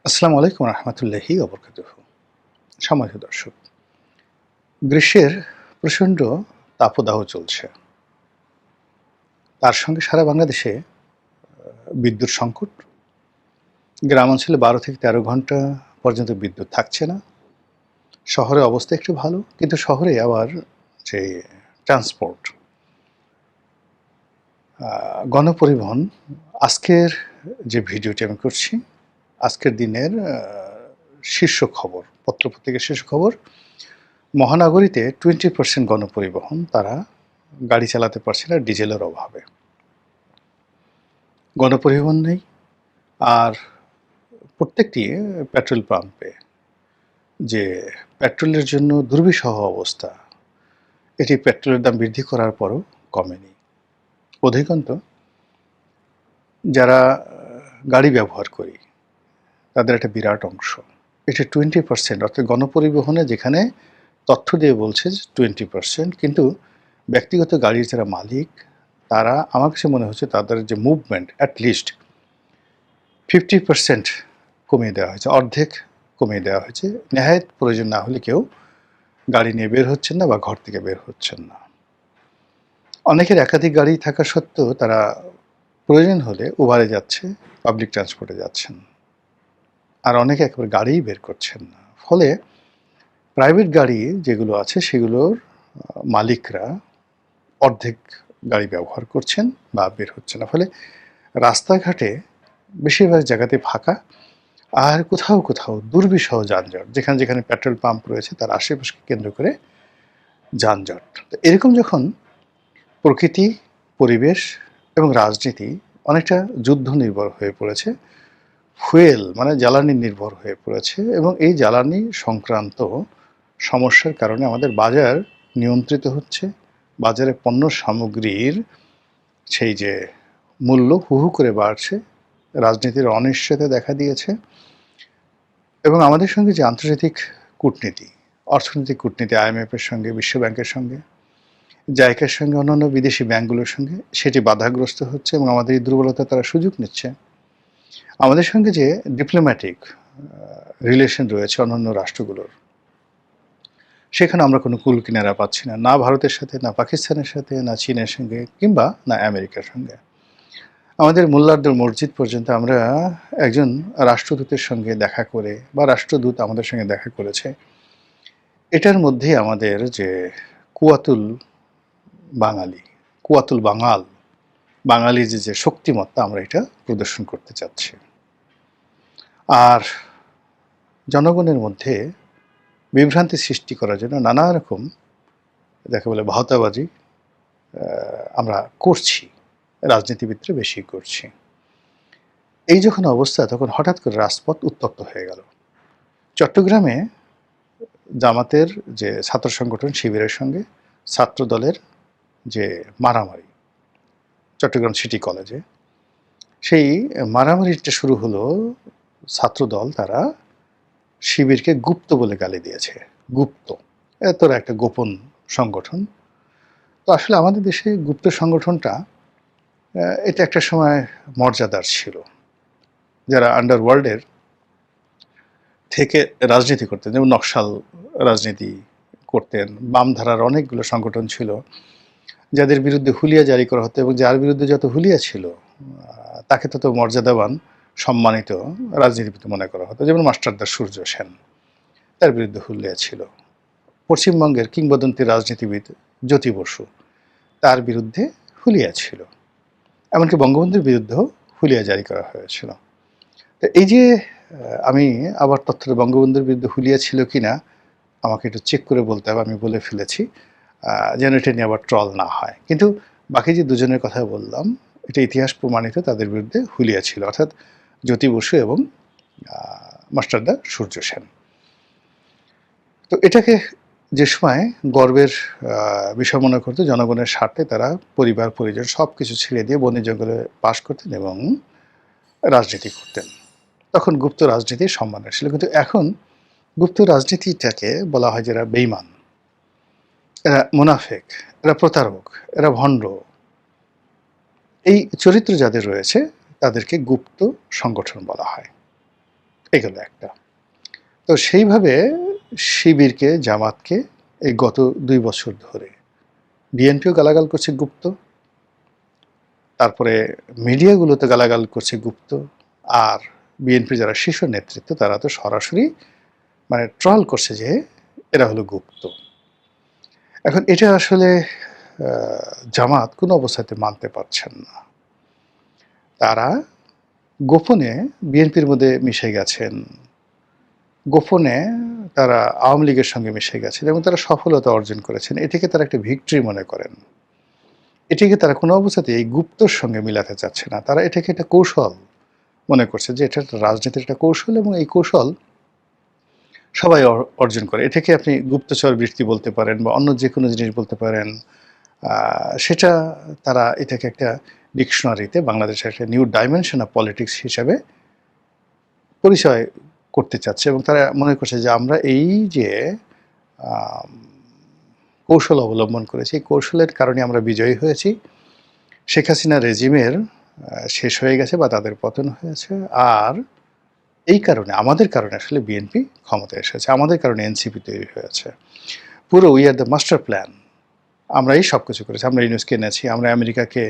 আসসালামু আলাইকুম রহমতুল্লাহি ওবরকাতুহু। সম্মানিত দর্শক, গ্রীষ্মের প্রচণ্ড তাপদাহ চলছে। তার সঙ্গে সারা বাংলাদেশে বিদ্যুৎ সংকট। গ্রামাঞ্চলে ১২ থেকে ১৩ ঘন্টা পর্যন্ত বিদ্যুৎ থাকছে না। শহরে অবস্থা একটু ভালো, কিন্তু শহরে আবার যে ট্রান্সপোর্ট, গণপরিবহন, আজকের যে ভিডিওটি আমি করছি, আজকের দিনের শীর্ষ খবর, পত্রপত্রিকার শীর্ষ খবর, মহানগরীতে 20% গণপরিবহন তারা গাড়ি চালাতে পারছে না ডিজেলের অভাবে। গণপরিবহন নেই, আর প্রত্যেকটি পেট্রোল পাম্পে যে পেট্রোলের জন্য দুর্বিষহ অবস্থা, এটি পেট্রোলের দাম বৃদ্ধি করার পরও কমেনি। অধিকন্ত যারা গাড়ি ব্যবহার করি তাদের একটা বিরাট অংশ, এটা 20%, অর্থাৎ গণপরিবহনে যেখানে তথ্য দিয়ে বলছে যে 20%, কিন্তু ব্যক্তিগত গাড়ির যারা মালিক তারা, আমার কাছে মনে হচ্ছে তাদের যে মুভমেন্ট অ্যাটলিস্ট 50% কমিয়ে দেওয়া হয়েছে, অর্ধেক কমিয়ে দেওয়া হয়েছে। নেহায়েত প্রয়োজন না হলে কেউ গাড়ি নিয়ে বের হচ্ছেন না বা ঘর থেকে বের হচ্ছেন না। অনেকের একাধিক গাড়ি থাকা সত্ত্বেও তারা প্রয়োজন হলে উবারে যাচ্ছে, পাবলিক ট্রান্সপোর্টে যাচ্ছেন, আর অনেকে একেবারে গাড়িই বের করছেন না। ফলে প্রাইভেট গাড়ি যেগুলো আছে সেগুলোর মালিকরা অর্ধেক গাড়ি ব্যবহার করছেন বা বের হচ্ছে না। ফলে রাস্তাঘাটে বেশিরভাগ জায়গাতে ফাঁকা, আর কোথাও কোথাও দুর্বিষহ যানজট, যেখানে যেখানে পেট্রোল পাম্প রয়েছে তার আশেপাশকে কেন্দ্র করে যানজট। তো এরকম যখন প্রকৃতি, পরিবেশ এবং রাজনীতি অনেকটা যুদ্ধ নির্ভর হয়ে পড়েছে, ফুয়েল মানে জ্বালানি নির্ভর হয়ে পড়েছে, এবং এই জ্বালানি সংক্রান্ত সমস্যার কারণে আমাদের বাজার নিয়ন্ত্রিত হচ্ছে। বাজারে পণ্য সামগ্রীর সেই যে মূল্য হু হু করে বাড়ছে, রাজনীতির অনিশ্চয়তা দেখা দিয়েছে, এবং আমাদের সঙ্গে যে আন্তর্জাতিক কূটনীতি, অর্থনৈতিক কূটনীতি, IMF-এর সঙ্গে, বিশ্বব্যাংকের সঙ্গে, জাইকার সঙ্গে, অন্যান্য বিদেশি ব্যাংকগুলোর সঙ্গে, সেটি বাধাগ্রস্ত হচ্ছে এবং আমাদের এই দুর্বলতা তারা সুযোগ নিচ্ছে। আমাদের সঙ্গে যে ডিপ্লোম্যাটিক রিলেশন রয়েছে অন্যান্য রাষ্ট্রগুলোর, সেখানে আমরা কোনো কুল কিনারা পাচ্ছি না, না ভারতের সাথে, না পাকিস্তানের সাথে, না চীনের সঙ্গে, কিংবা না আমেরিকার সঙ্গে। আমাদের মোল্লারদের মসজিদ পর্যন্ত আমরা একজন রাষ্ট্রদূতের সঙ্গে দেখা করে, বা রাষ্ট্রদূত আমাদের সঙ্গে দেখা করেছে, এটার মধ্যেই আমাদের যে কুয়াতুল বাঙালি, কুয়াতুল বাঙাল, বাঙালির যে শক্তিমত্তা, আমরা এটা প্রদর্শন করতে চাচ্ছি। আর জনগণের মধ্যে বিভ্রান্তি সৃষ্টি করার জন্য নানা রকম যাকে বলে ভাওতাবাজি আমরা করছি, রাজনীতিবিদরা বেশি করছি। এই যখন অবস্থা, তখন হঠাৎ করে রাজপথ উত্তপ্ত হয়ে গেল। চট্টগ্রামে জামাতের যে ছাত্র সংগঠন শিবিরের সঙ্গে ছাত্র দলের যে মারামারি, চট্টগ্রাম সিটি কলেজে, সেই মারামারিটা শুরু হলো। ছাত্রদল তারা শিবিরকে গুপ্ত বলে গালি দিয়েছে। গুপ্ত, তোরা একটা গোপন সংগঠন। তো আসলে আমাদের দেশে গুপ্ত সংগঠনটা এটা একটা সময় মর্যাদার ছিল। যারা আন্ডারওয়ার্ল্ডের থেকে রাজনীতি করতেন, যেমন নকশাল রাজনীতি করতেন, বামধারার অনেকগুলো সংগঠন ছিল যাদের বিরুদ্ধে হুলিয়া জারি করা হতো, এবং যার বিরুদ্ধে যত হুলিয়া ছিল তাকে তত মর্যাদাবান, সম্মানিত রাজনীতিবিদ মনে করা হতো। যেমন মাস্টারদা সূর্য সেন, তার বিরুদ্ধে হুলিয়া ছিল। পশ্চিমবঙ্গের কিংবদন্তি রাজনীতিবিদ জ্যোতি বসু, তার বিরুদ্ধে হুলিয়া ছিল। এমনকি বঙ্গবন্ধুর বিরুদ্ধেও হুলিয়া জারি করা হয়েছিল। তো এই যে আমি আবার তথ্যটা, বঙ্গবন্ধুর বিরুদ্ধে হুলিয়া ছিল কি না আমাকে একটু চেক করে বলতে হবে, আমি বলে ফেলেছি, যেন এটা নিয়ে আবার ট্রল না হয়। কিন্তু বাকি যে দুজনের কথা বললাম, এটা ইতিহাস প্রমাণিত, তাদের বিরুদ্ধে হুলিয়া ছিল, অর্থাৎ জ্যোতি বসু এবং মাস্টারদা সূর্য সেন। তো এটাকে যে সময় গর্বের বিষয় মনে করতো, জনগণের স্বার্থে তারা পরিবার পরিজন সব কিছু ছেড়ে দিয়ে বনে জঙ্গলে বাস করতেন এবং রাজনীতি করতেন। তখন গুপ্ত রাজনীতির সম্মান ছিল। কিন্তু এখন গুপ্ত রাজনীতিটাকে বলা হয় যারা বেঈমান, এরা মুনাফেক, এরা প্রতারক, এরা ভণ্ড, এই চরিত্র যাদের রয়েছে তাদেরকে গুপ্ত সংগঠন বলা হয়। এগুলো একটা। তো সেইভাবে শিবিরকে, জামাতকে এই গত ২ বছর ধরে বিএনপিও গালাগাল করছে গুপ্ত, তারপরে মিডিয়াগুলোতে গালাগাল করছে গুপ্ত, আর বিএনপির যারা শীর্ষ নেতৃত্ব তারা তো সরাসরি মানে ট্রল করছে যে এরা হলো গুপ্ত। এখন এটা আসলে জামাত কোনো অবস্থাতে মানতে পারছেন না। তারা গোপনে বিএনপির মধ্যে মিশে গেছেন, গোপনে তারা আওয়ামী লীগের সঙ্গে মিশে গেছেন এবং তারা সফলতা অর্জন করেছেন। এটিকে তারা একটা ভিক্টরি মনে করেন। এটিকে তারা কোনো অবস্থাতেই এই গুপ্তর সঙ্গে মিলাতে চাচ্ছে না। তারা এটাকে একটা কৌশল মনে করছে যে এটা একটা রাজনীতির একটা কৌশল এবং এই কৌশল সবাই অর্জন করে। এটাকে আপনি গুপ্তচর বৃত্তি বলতে পারেন বা অন্য যেকোনো জিনিস বলতে পারেন। সেটা তারা এটাকে একটা ডিকশনারিতে বাংলাদেশের একটা নিউ ডাইমেনশন অফ পলিটিক্স হিসাবে পরিচয় করতে চাচ্ছে এবং তারা মনে করছে যে আমরা এই যে কৌশল অবলম্বন করেছি, এই কৌশলের কারণে আমরা বিজয়ী হয়েছি। শেখ হাসিনা রেজিমের শেষ হয়ে গেছে বা তাদের পতন হয়েছে, আর এই কারণে আমাদের কারণে আসলে বিএনপি ক্ষমতায় এসেছে, আমাদের কারণে এনসিপি তৈরি হয়েছে। পুরো we are the master plan, আমরা এই সব কিছু করেছি। আমরা ইউনুসকে এনেছি, আমরা আমেরিকাকে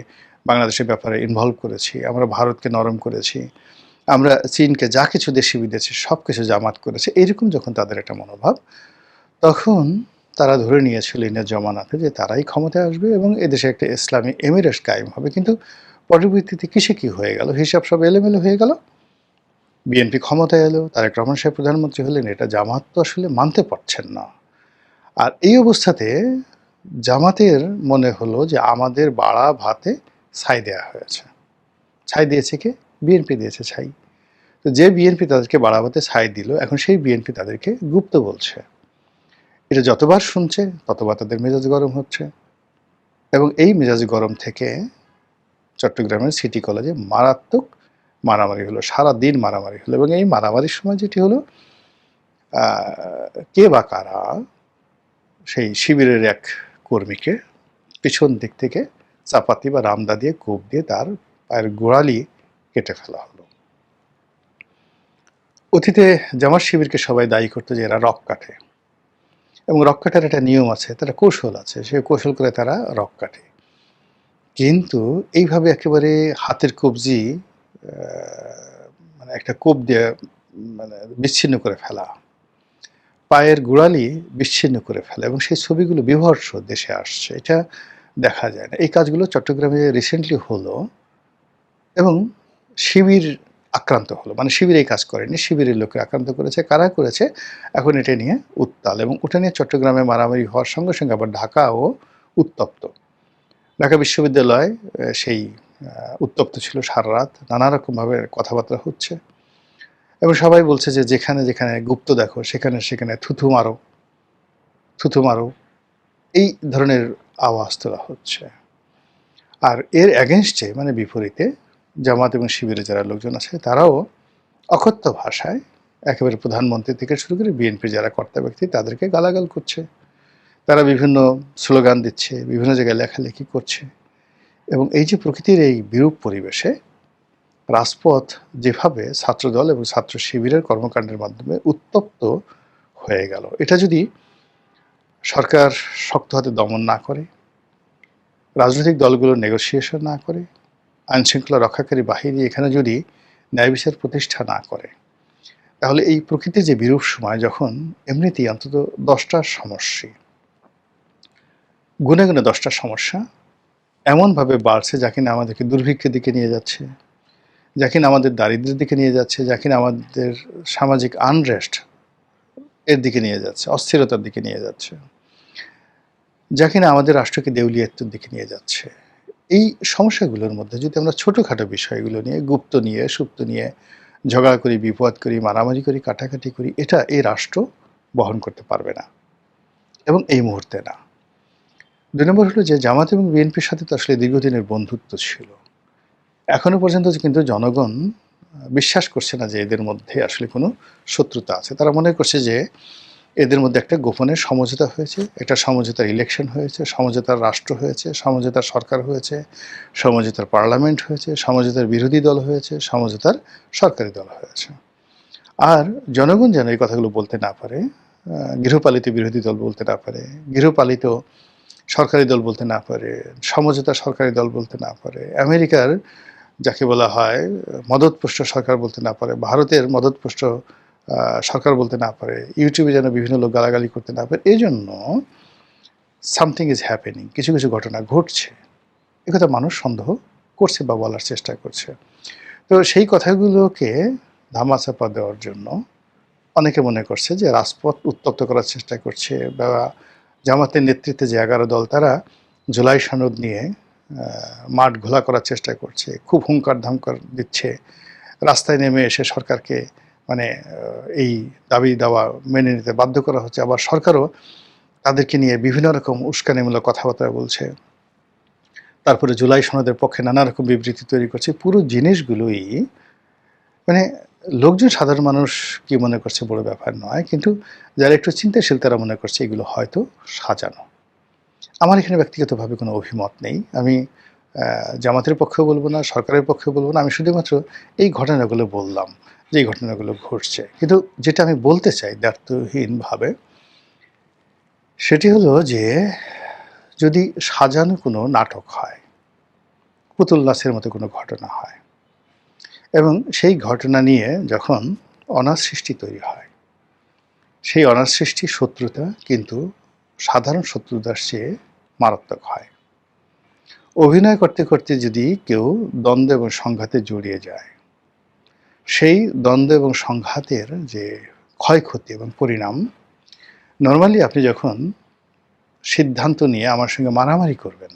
বাংলাদেশের ব্যাপারে ইনভলভ করেছি, আমরা ভারতকে নরম করেছি, আমরা চীনকে যা কিছু দেশি বিদেশি সব কিছু জামাত করেছে। এইরকম যখন তাদের একটা মনোভাব, তখন তারা ধরে নিয়েছিল ইনের জমানাতে যে তারাই ক্ষমতায় আসবে এবং এদেশে একটা ইসলামী এমিরেটস কায়েম হবে। কিন্তু পরবর্তীতে কিসে কি হয়ে গেল, হিসাব সব এলোমেলো হয়ে গেল। বিএনপি ক্ষমতায় এলো, তারেক রহমান সাহেব প্রধানমন্ত্রী হলেন, এটা জামাত তো আসলে মানতে পারছেন না। আর এই অবস্থাতে জামাতের মনে হলো যে আমাদের বাড়া ভাতে ছাই দেওয়া হয়েছে। ছাই দিয়েছে কে? বিএনপি দিয়েছে ছাই। তো যে বিএনপি তাদেরকে বাড়া ভাতে ছাই দিল, এখন সেই বিএনপি তাদেরকে গুপ্ত বলছে। এটা যতবার শুনছে ততবার তাদের মেজাজ গরম হচ্ছে এবং এই মেজাজ গরম থেকে চট্টগ্রামের সিটি কলেজে মারাত্মক মারামারি হলো, সারাদিন মারামারি হলো এবং এই মারামারির সময় যেটি হলো, কে বা কারা সেই শিবিরের এক কর্মীকে পিছন দিক থেকে চাপাতি বা রামদা দিয়ে কোপ দিয়ে তার পায়ের গোড়ালি কেটে ফেলা হলো। অতীতে জামাত শিবিরকে সবাই দায়ী করতো যে এরা রক কাটে এবং রক কাটার একটা নিয়ম আছে, তারা কৌশল আছে, সে কৌশল করে তারা রক কাটে। কিন্তু এইভাবে একেবারে হাতের কবজি মানে একটা কোপ দিয়ে মানে বিচ্ছিন্ন করে ফেলা, পায়ের গোড়ালি বিচ্ছিন্ন করে ফেলা এবং সেই ছবিগুলো বিভৎস দেশে আসছে, এটা দেখা যায় না। এই কাজগুলো চট্টগ্রামে রিসেন্টলি হলো এবং শিবির আক্রান্ত হলো, মানে শিবির এই কাজ করেনি, শিবিরের লোকে আক্রান্ত করেছে। কারা করেছে এখন এটা নিয়ে উত্তাল এবং ওটা নিয়ে চট্টগ্রামে মারামারি হওয়ার সঙ্গে সঙ্গে আবার ঢাকাও উত্তপ্ত। ঢাকা বিশ্ববিদ্যালয় সেই উত্তপ্ত ছিল সারা রাত, নানা রকমভাবে কথাবার্তা হচ্ছে এবং সবাই বলছে যে যেখানে যেখানে গুপ্ত দেখো সেখানে সেখানে থুথু মারো, থুথু মারো, এই ধরনের আওয়াজ তোলা হচ্ছে। আর এর অ্যাগেনস্টে মানে বিপরীতে জামাত এবং শিবিরে যারা লোকজন আছে তারাও অকথ্য ভাষায় একেবারে প্রধানমন্ত্রী থেকে শুরু করে বিএনপির যারা কর্তা ব্যক্তি তাদেরকে গালাগাল করছে। তারা বিভিন্ন স্লোগান দিচ্ছে, বিভিন্ন জায়গায় লেখালেখি করছে এবং এই যে প্রকৃতির এই বিরূপ পরিবেশে রাজপথ যেভাবে ছাত্রদল এবং ছাত্র শিবিরের কর্মকাণ্ডের মাধ্যমে উত্তপ্ত হয়ে গেল, এটা যদি সরকার শক্ত হাতে দমন না করে, রাজনৈতিক দলগুলো নেগোসিয়েশন না করে, আইনশৃঙ্খলা রক্ষাকারী বাহিনী এখানে যদি ন্যায় বিচার প্রতিষ্ঠা না করে, তাহলে এই প্রকৃতির যে বিরূপ সময় যখন এমনিতেই অন্তত 10টা সমস্যা, গুনে গুনে 10টা সমস্যা এমনভাবে বাড়ছে যা কিনা আমাদেরকে দুর্ভিক্ষের দিকে নিয়ে যাচ্ছে, যা কিনা আমাদের দারিদ্র্যের দিকে নিয়ে যাচ্ছে, যা কিনা আমাদের সামাজিক আনরেস্ট এর দিকে নিয়ে যাচ্ছে, অস্থিরতার দিকে নিয়ে যাচ্ছে, যা কিনা আমাদের রাষ্ট্রকে দেউলিয়াত্বের দিকে নিয়ে যাচ্ছে। এই সমস্যাগুলোর মধ্যে যদি আমরা ছোটোখাটো বিষয়গুলো নিয়ে, গুপ্ত নিয়ে, সুপ্ত নিয়ে ঝগড়া করি, বিপদ করি, মারামারি করি, কাটাকাটি করি, এটা এই রাষ্ট্র বহন করতে পারবে না এবং এই মুহূর্তে না। 2 নম্বর হলো যে জামাত এবং বিএনপির সাথে তো আসলে দীর্ঘদিনের বন্ধুত্ব ছিল। এখনো পর্যন্ত কিন্তু জনগণ বিশ্বাস করছে না যে এদের মধ্যে আসলে কোনো শত্রুতা আছে। তারা মনে করছে যে এদের মধ্যে একটা গোপনের সমঝোতা হয়েছে, একটা সমঝোতার ইলেকশন হয়েছে, সমঝোতার রাষ্ট্র হয়েছে, সমঝোতার সরকার হয়েছে, সমঝোতার পার্লামেন্ট হয়েছে, সমঝোতার বিরোধী দল হয়েছে, সমঝোতার সরকারি দল হয়েছে। আর জনগণ যেন এই কথাগুলো বলতে না পারে, গৃহপালিত বিরোধী দল বলতে না পারে, গৃহপালিত সরকারি দল বলতে না পারে, সমঝোতা সরকারি দল বলতে না পারে, আমেরিকার যাকে বলা হয় মদতপুষ্ট সরকার বলতে না পারে, ভারতের মদতপুষ্ট সরকার বলতে না পারে, ইউটিউবে যেন বিভিন্ন লোক গালাগালি করতে না পারে। এই জন্য সামথিং ইজ হ্যাপেনিং, কিছু কিছু ঘটনা ঘটছে, একথা মানুষ সন্দেহ করছে বা বলার চেষ্টা করছে। তো সেই কথাগুলোকে ধামাচাপা দেওয়ার জন্য অনেকে মনে করছে যে রাজপথ উত্তপ্ত করার চেষ্টা করছে, বা জামাতের নেতৃত্বে যে 11 দল তারা জুলাই সনদ নিয়ে মাঠ ঘোলা করার চেষ্টা করছে, খুব হুঙ্কার ধামকার দিচ্ছে, রাস্তায় নেমে এসে সরকারকে মানে এই দাবি দাওয়া মেনে নিতে বাধ্য করা হচ্ছে। আবার সরকারও তাদেরকে নিয়ে বিভিন্ন রকম উস্কানিমূলক কথাবার্তা বলছে, তারপরে জুলাই সনদের পক্ষে নানা রকম বিবৃতি তৈরি করছে। পুরো জিনিসগুলোই মানে লোকজন, সাধারণ মানুষ কি মনে করছে বড় ব্যাপার নয়, কিন্তু যারা একটু চিন্তাশীল তারা মনে করছে এগুলো হয়তো সাজানো। আমার এখানে ব্যক্তিগতভাবে কোনো অভিমত নেই। আমি জামাতের পক্ষেও বলবো না, সরকারের পক্ষেও বলবো না। আমি শুধুমাত্র এই ঘটনাগুলো বললাম যে এই ঘটনাগুলো ঘটছে। কিন্তু যেটা আমি বলতে চাই দ্ব্যর্থহীনভাবে, সেটি হলো যে যদি সাজানো কোনো নাটক হয়, পুতুল নাচের মতো কোনো ঘটনা হয়, এবং সেই ঘটনা নিয়ে যখন অনার সৃষ্টি তৈরি হয়, সেই অনার সৃষ্টি শত্রুতা কিন্তু সাধারণ শত্রুতার চেয়ে মারাত্মক হয়। অভিনয় করতে করতে যদি কেউ দ্বন্দ্ব এবং সংঘাতে জড়িয়ে যায়, সেই দ্বন্দ্ব এবং সংঘাতের যে ক্ষয়ক্ষতি এবং পরিণাম, নর্মালি আপনি যখন সিদ্ধান্ত নিয়ে আমার সঙ্গে মারামারি করবেন,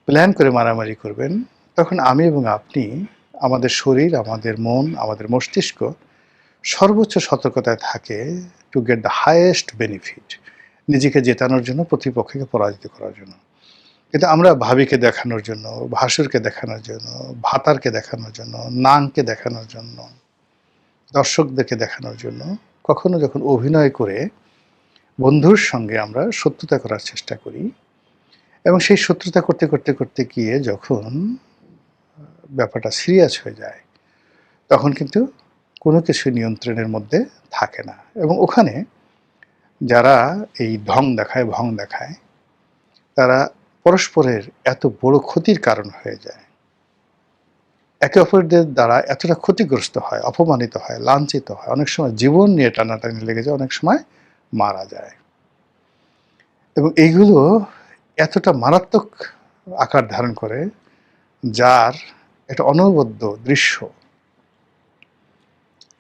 প্ল্যান করে মারামারি করবেন, তখন আমি এবং আপনি, আমাদের শরীর, আমাদের মন, আমাদের মস্তিষ্ক সর্বোচ্চ সতর্কতায় থাকে to get the highest benefit, নিজেকে জেতানোর জন্য, প্রতিপক্ষকে পরাজিত করার জন্য। কিন্তু আমরা ভাবিকে দেখানোর জন্য, ভাসুরকে দেখানোর জন্য, ভাতারকে দেখানোর জন্য, নাংকে দেখানোর জন্য, দর্শকদেরকে দেখানোর জন্য কখনো যখন অভিনয় করে বন্ধুর সঙ্গে আমরা শত্রুতা করার চেষ্টা করি, এবং সেই শত্রুতা করতে করতে করতে গিয়ে যখন ব্যাপারটা সিরিয়াস হয়ে যায়, তখন কিন্তু কোনো কিছু নিয়ন্ত্রণের মধ্যে থাকে না। এবং ওখানে যারা এই ঢং দেখায়, ভং দেখায়, তারা পরস্পরের এত বড় ক্ষতির কারণ হয়ে যায়, একে অপরদের দ্বারা এতটা ক্ষতিগ্রস্ত হয়, অপমানিত হয়, লাঞ্ছিত হয়, অনেক সময় জীবন নিয়ে টানাটানি লেগে যায়, অনেক সময় মারা যায়। এবং এইগুলো এতটা মারাত্মক আকার ধারণ করে, যার একটা অনবদ্য দৃশ্য,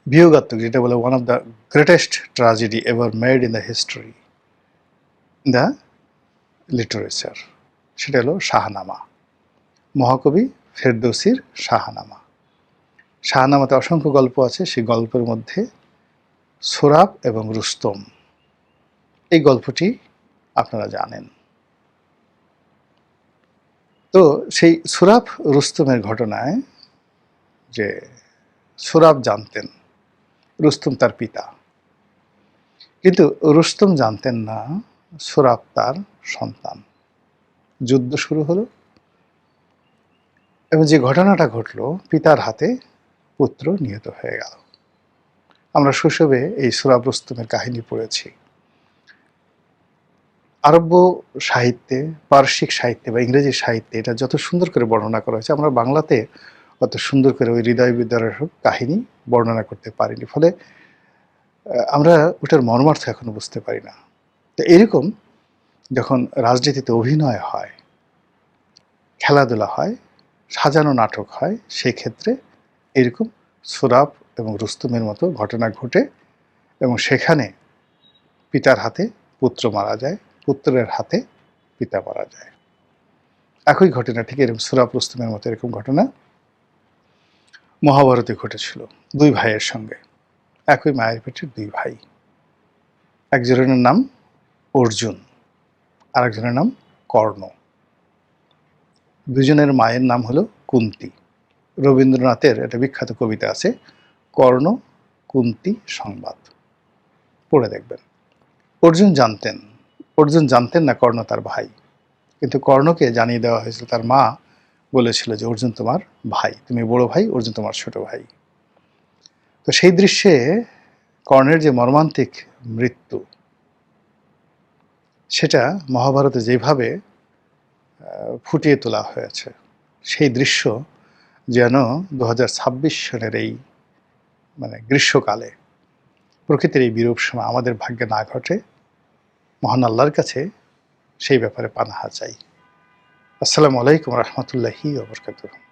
বিয়োগাত্মক, যেটা বলে one of the greatest tragedy ever made in the history, the literature, সেটা হলো শাহনামা, মহাকবি ফেরদৌসির শাহনামা। শাহনামাতে অসংখ্য গল্প আছে, সেই গল্পের মধ্যে সোরাব এবং রুস্তম, এই গল্পটি আপনারা জানেন। তো সেই সোরাব রুস্তমের ঘটনায়, যে সোরাব জানতেন রুস্তম তার পিতা, কিন্তু রুস্তম জানতেন না সোরাব তার সন্তান। যুদ্ধ শুরু হলো, এবং যে ঘটনাটা ঘটলো, পিতার হাতে পুত্র নিহত হয়ে গেল। আমরা শৈশবে এই সোরাব রুস্তমের কাহিনী পড়েছি। আরব্য সাহিত্যে, পারসিক সাহিত্যে বা ইংরেজি সাহিত্যে এটা যত সুন্দর করে বর্ণনা করা হয়েছে, আমরা বাংলাতে অত সুন্দর করে ওই হৃদয় বিদারক কাহিনী বর্ণনা করতে পারিনি। ফলে আমরা ওটার মর্মার্থ এখনো বুঝতে পারি না। তো এরকম যখন রাজনীতিতে অভিনয় হয়, খেলাধুলা হয়, সাজানো নাটক হয়, সেই ক্ষেত্রে এরকম সোরাব এবং রুস্তমের মতো ঘটনা ঘটে, এবং সেখানে পিতার হাতে পুত্র মারা যায়, পুত্রের হাতে পিতা মারা যায়। একই ঘটনা, ঠিক এরকম সোরাব রুস্তমের মতো এরকম ঘটনা মহাভারতে ঘটেছিল, দুই ভাইয়ের সঙ্গে, একই মায়ের পেটের দুই ভাই। একজনের নাম অর্জুন, আরেকজনের নাম কর্ণ। দুজনের মায়ের নাম হলো কুন্তি। রবীন্দ্রনাথের একটা বিখ্যাত কবিতা আছে, কর্ণ কুন্তি সংবাদ, পড়ে দেখবেন। অর্জুন জানতেন না কর্ণ তার ভাই, কিন্তু কর্ণকে জানিয়ে দেওয়া হয়েছিল, তার মা বলেছিল যে অর্জুন তোমার ভাই, তুমি বড় ভাই, অর্জুন তোমার ছোট ভাই। তো সেই দৃশ্যে কর্ণের যে মর্মান্তিক মৃত্যু, সেটা মহাভারতে যেভাবে ফুটিয়ে তোলা হয়েছে, সেই দৃশ্য যেন ২০২৬ সনের এই গ্রীষ্মকালে প্রকৃতির এই বিরূপ সময় আমাদের ভাগ্যে না ঘটে, মহান আল্লাহর কাছে সেই ব্যাপারে পানাহা চাই। আসসালামু আলাইকুম রহমতুল্লাহি ওয়া বারাকাতুহু।